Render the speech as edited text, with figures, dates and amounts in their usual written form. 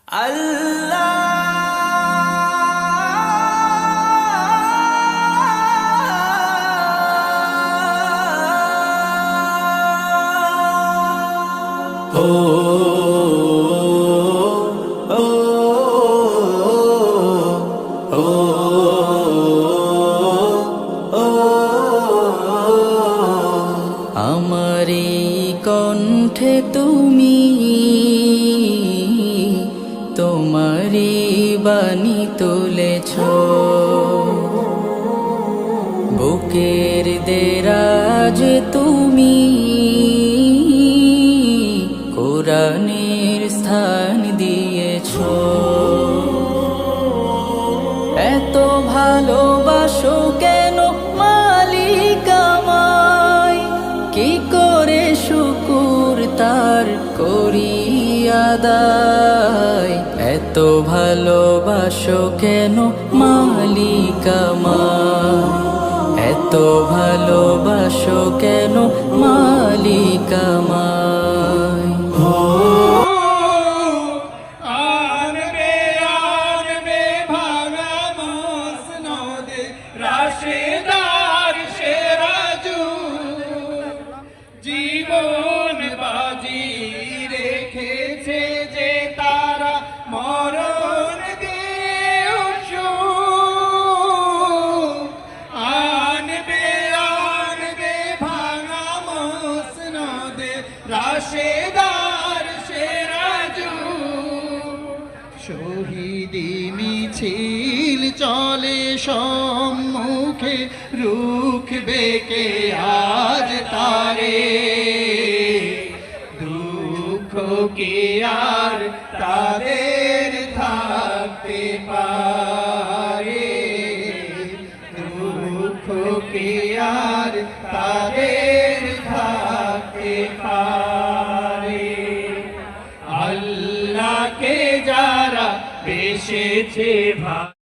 আল্লাহ ও ও ও ও আমারি কণ্ঠে তুমি তোমারি বাণী তুলেছ, বুকের দেরাজ তুমি কোরআনের স্থান দিয়েছ। এত ভালোবাসো কেন মালিক আমায়, কি করে শুকুর তার করি আদায়। এত ভালোবাসো কেন মালিক আমায়, এত ভালোবাসো কেন মালিক আমায়। রাশেদার সেরাজু জীবন বাজি রেখেছে যে তারা মরণ দিয়েও আনবে আনবে ভাঙা মসনদে রাশেদার সেরাজু। শহীদি মিছিল চলে সম্মুখে, রুখবে কে আজ তারে। দুঃখ কে আর তাদের থাকতে পারে, দুঃখ কে আর তাদের থাকতে পারে। আল্লাহকে যারা বেসেছে